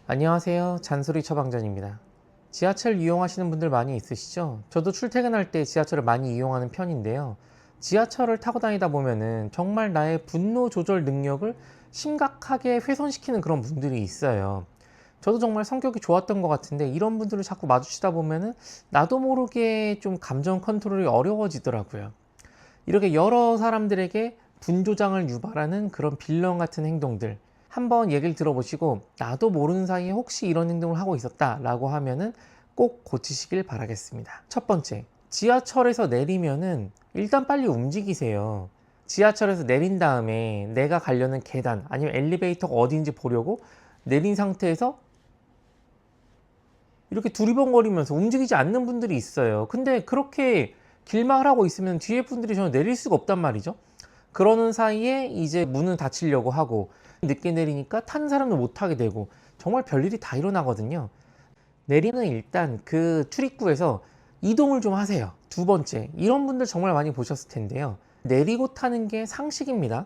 안녕하세요. 잔소리 처방전입니다. 지하철 이용하시는 분들 많이 있으시죠? 저도 출퇴근할 때 지하철을 많이 이용하는 편인데요. 지하철을 타고 다니다 보면은 정말 나의 분노 조절 능력을 심각하게 훼손시키는 그런 분들이 있어요. 저도 정말 성격이 좋았던 것 같은데 이런 분들을 자꾸 마주치다 보면은 나도 모르게 좀 감정 컨트롤이 어려워지더라고요. 이렇게 여러 사람들에게 분조장을 유발하는 그런 빌런 같은 행동들, 한번 얘기를 들어보시고 나도 모르는 사이에 혹시 이런 행동을 하고 있었다 라고 하면은 꼭 고치시길 바라겠습니다. 첫 번째, 지하철에서 내리면은 일단 빨리 움직이세요. 지하철에서 내린 다음에 내가 가려는 계단 아니면 엘리베이터가 어디인지 보려고 내린 상태에서 이렇게 두리번거리면서 움직이지 않는 분들이 있어요. 근데 그렇게 길막을 하고 있으면 뒤에 분들이 전혀 내릴 수가 없단 말이죠. 그러는 사이에 이제 문은 닫히려고 하고 늦게 내리니까 탄 사람도 못 타게 되고 정말 별일이 다 일어나거든요. 내리는 일단 그 출입구에서 이동을 좀 하세요. 두 번째, 이런 분들 정말 많이 보셨을 텐데요. 내리고 타는 게 상식입니다.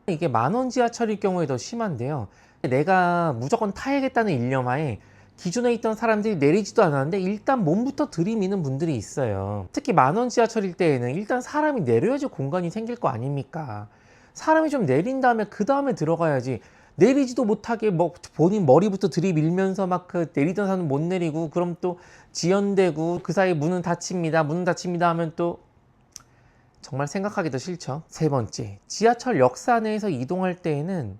이게 만원 지하철일 경우에 더 심한데요. 내가 무조건 타야겠다는 일념하에 기존에 있던 사람들이 내리지도 않았는데 일단 몸부터 들이미는 분들이 있어요. 특히 만원 지하철일 때에는 일단 사람이 내려야지 공간이 생길 거 아닙니까? 사람이 좀 내린 다음에 그 다음에 들어가야지. 내리지도 못하게 뭐 본인 머리부터 들이밀면서 막 그 내리던 사람 못 내리고 그럼 또 지연되고 그 사이 문은 닫힙니다. 문은 닫힙니다 하면 또 정말 생각하기도 싫죠. 세 번째, 지하철 역사 내에서 이동할 때에는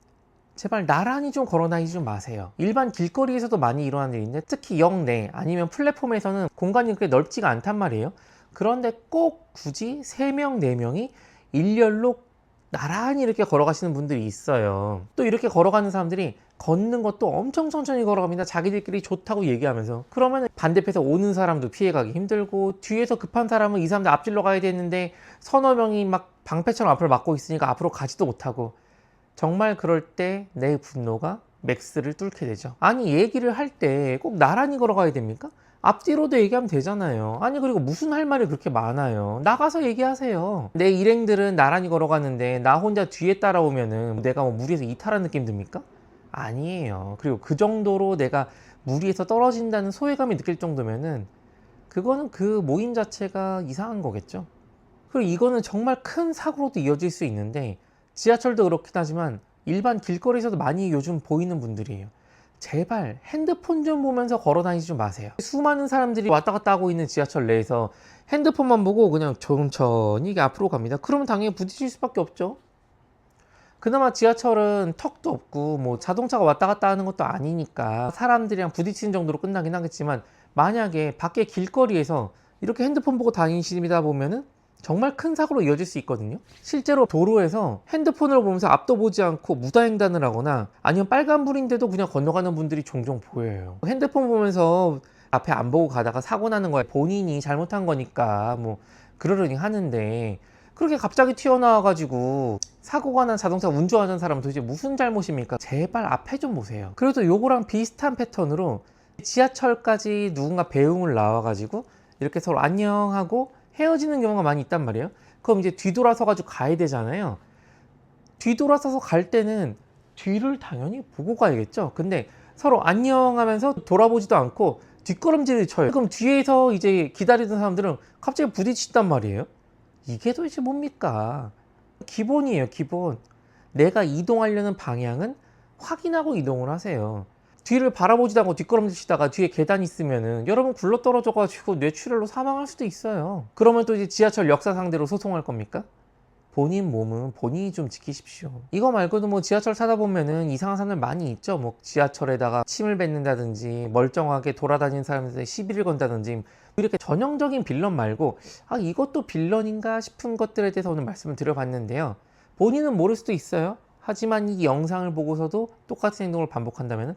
제발 나란히 좀 걸어 다니지 좀 마세요. 일반 길거리에서도 많이 일어나는 일인데 특히 역 내 아니면 플랫폼에서는 공간이 그렇게 넓지가 않단 말이에요. 그런데 꼭 굳이 3명, 4명이 일렬로 나란히 이렇게 걸어가시는 분들이 있어요. 또 이렇게 걸어가는 사람들이 걷는 것도 엄청 천천히 걸어갑니다. 자기들끼리 좋다고 얘기하면서. 그러면 반대편에서 오는 사람도 피해가기 힘들고 뒤에서 급한 사람은 이 사람들 앞질러 가야 되는데 서너 명이 막 방패처럼 앞을 막고 있으니까 앞으로 가지도 못하고 정말 그럴 때 내 분노가 맥스를 뚫게 되죠. 아니 얘기를 할 때 꼭 나란히 걸어가야 됩니까? 앞뒤로도 얘기하면 되잖아요. 아니 그리고 무슨 할 말이 그렇게 많아요. 나가서 얘기하세요. 내 일행들은 나란히 걸어가는데 나 혼자 뒤에 따라오면은 내가 뭐 무리해서 이탈한 느낌 듭니까? 아니에요. 그리고 그 정도로 내가 무리해서 떨어진다는 소외감이 느낄 정도면은 그거는 그 모임 자체가 이상한 거겠죠. 그리고 이거는 정말 큰 사고로도 이어질 수 있는데 지하철도 그렇긴 하지만 일반 길거리에서도 많이 요즘 보이는 분들이에요. 제발 핸드폰 좀 보면서 걸어 다니지 좀 마세요. 수많은 사람들이 왔다 갔다 하고 있는 지하철 내에서 핸드폰만 보고 그냥 천천히 이게 앞으로 갑니다. 그러면 당연히 부딪힐 수밖에 없죠. 그나마 지하철은 턱도 없고 뭐 자동차가 왔다 갔다 하는 것도 아니니까 사람들이랑 부딪히는 정도로 끝나긴 하겠지만 만약에 밖에 길거리에서 이렇게 핸드폰 보고 다니시다 보면은 정말 큰 사고로 이어질 수 있거든요. 실제로 도로에서 핸드폰을 보면서 앞도 보지 않고 무단횡단을 하거나 아니면 빨간불인데도 그냥 건너가는 분들이 종종 보여요. 핸드폰 보면서 앞에 안 보고 가다가 사고 나는 거야. 본인이 잘못한 거니까 뭐 그러려니 하는데 그렇게 갑자기 튀어나와가지고 사고가 난 자동차 운전하는 사람은 도대체 무슨 잘못입니까? 제발 앞에 좀 보세요. 그래도 요거랑 비슷한 패턴으로 지하철까지 누군가 배웅을 나와가지고 이렇게 서로 안녕하고 헤어지는 경우가 많이 있단 말이에요. 그럼 이제 뒤돌아서 가지고 가야 되잖아요. 뒤돌아서서 갈 때는 뒤를 당연히 보고 가야겠죠. 근데 서로 안녕하면서 돌아보지도 않고 뒷걸음질을 쳐요. 그럼 뒤에서 이제 기다리던 사람들은 갑자기 부딪힌단 말이에요. 이게 도대체 뭡니까? 기본이에요, 기본. 내가 이동하려는 방향은 확인하고 이동을 하세요. 뒤를 바라보지도 않고 뒷걸음질 치다가 뒤에 계단 있으면은 여러분 굴러떨어져 가지고 뇌출혈로 사망할 수도 있어요. 그러면 또 이제 지하철 역사 상대로 소송할 겁니까? 본인 몸은 본인이 좀 지키십시오. 이거 말고도 뭐 지하철 타다 보면은 이상한 사람들 많이 있죠. 뭐 지하철에다가 침을 뱉는다든지 멀쩡하게 돌아다니는 사람들한테 시비를 건다든지 이렇게 전형적인 빌런 말고 아 이것도 빌런인가 싶은 것들에 대해서 오늘 말씀을 드려봤는데요. 본인은 모를 수도 있어요. 하지만 이 영상을 보고서도 똑같은 행동을 반복한다면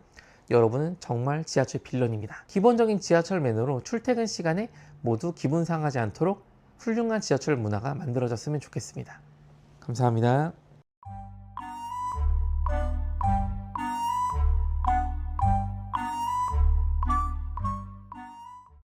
여러분은 정말 지하철 빌런입니다. 기본적인 지하철 매너로 출퇴근 시간에 모두 기분 상하지 않도록 훌륭한 지하철 문화가 만들어졌으면 좋겠습니다. 감사합니다.